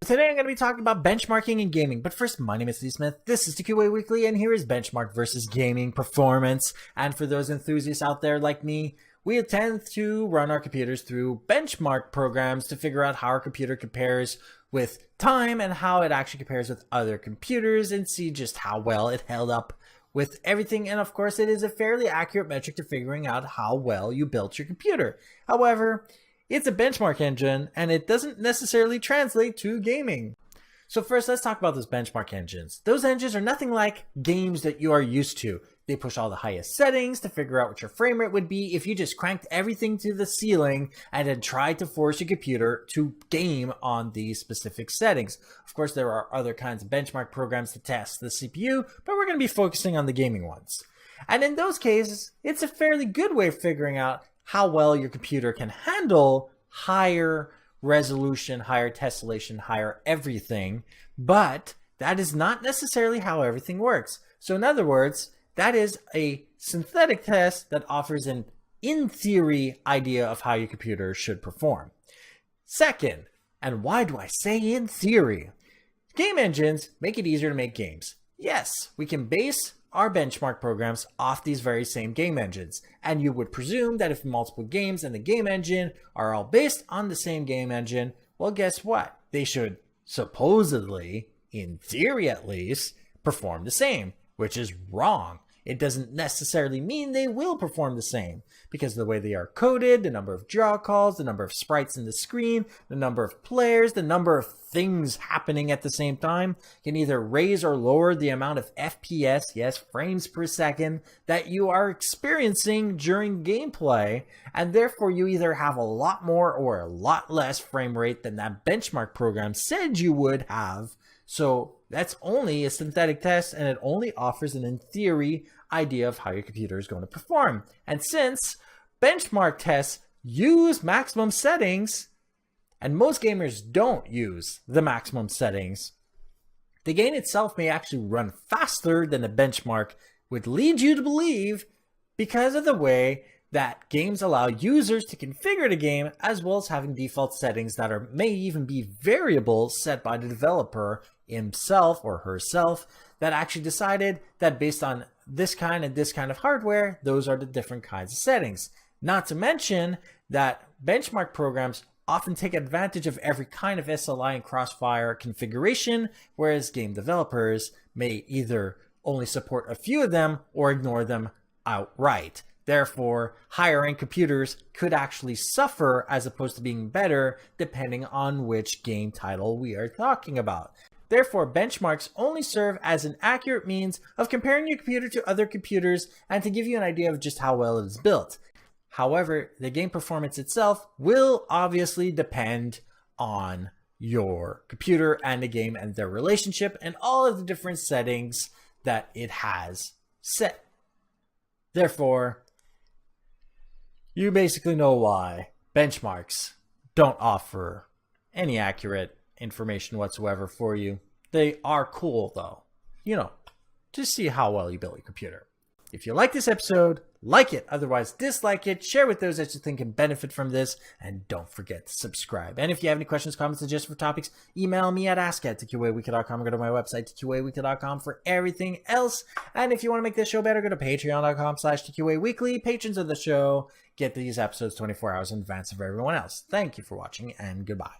Today I'm going to be talking about benchmarking in gaming, but first, my name is Steve Smith, this is TQA Weekly, and here is benchmark versus gaming performance. And for those enthusiasts out there like me, we tend to run our computers through benchmark programs to figure out how our computer compares with time and how it actually compares with other computers and see just how well it held up with everything. And of course, it is a fairly accurate metric to figuring out how well you built your computer. However, it's a benchmark engine and it doesn't necessarily translate to gaming. So first, let's talk about those benchmark engines. Those engines are nothing like games that you are used to. They push all the highest settings to figure out what your frame rate would be if you just cranked everything to the ceiling and then tried to force your computer to game on these specific settings. Of course, there are other kinds of benchmark programs to test the CPU, but we're going to be focusing on the gaming ones. And in those cases, it's a fairly good way of figuring out how well your computer can handle higher resolution, higher tessellation, higher everything, but that is not necessarily how everything works. So in other words, that is a synthetic test that offers an in theory idea of how your computer should perform. Second, and why do I say in theory? Game engines make it easier to make games. Yes, we can base our benchmark programs off these very same game engines. And you would presume that if multiple games in the game engine are all based on the same game engine, well, guess what? They should supposedly, in theory at least, perform the same, which is wrong. It doesn't necessarily mean they will perform the same because of the way they are coded, the number of draw calls, the number of sprites in the screen, the number of players, the number of things happening at the same time can either raise or lower the amount of FPS, yes, frames per second, that you are experiencing during gameplay. And therefore you either have a lot more or a lot less frame rate than that benchmark program said you would have. So that's only a synthetic test, and it only offers an in theory idea of how your computer is going to perform. And since benchmark tests use maximum settings, and most gamers don't use the maximum settings, the game itself may actually run faster than the benchmark would lead you to believe because of the way that games allow users to configure the game, as well as having default settings that may even be variables set by the developer himself or herself that actually decided that based on this kind and this kind of hardware, those are the different kinds of settings. Not to mention that benchmark programs often take advantage of every kind of SLI and crossfire configuration, whereas game developers may either only support a few of them or ignore them outright. Therefore, higher-end computers could actually suffer as opposed to being better depending on which game title we are talking about. Therefore, benchmarks only serve as an accurate means of comparing your computer to other computers and to give you an idea of just how well it is built. However, the game performance itself will obviously depend on your computer and the game and their relationship and all of the different settings that it has set. Therefore, you basically know why benchmarks don't offer any accurate information whatsoever for you. They are cool though, to see how well you built your computer. If you like this episode, like it. Otherwise, dislike it. Share with those that you think can benefit from this. And don't forget to subscribe. And if you have any questions, comments, suggestions for topics, email me at ask@tqaweekly.com or go to my website, tqaweekly.com, for everything else. And if you want to make this show better, go to patreon.com/tqaweekly. Patrons of the show get these episodes 24 hours in advance of everyone else. Thank you for watching, and goodbye.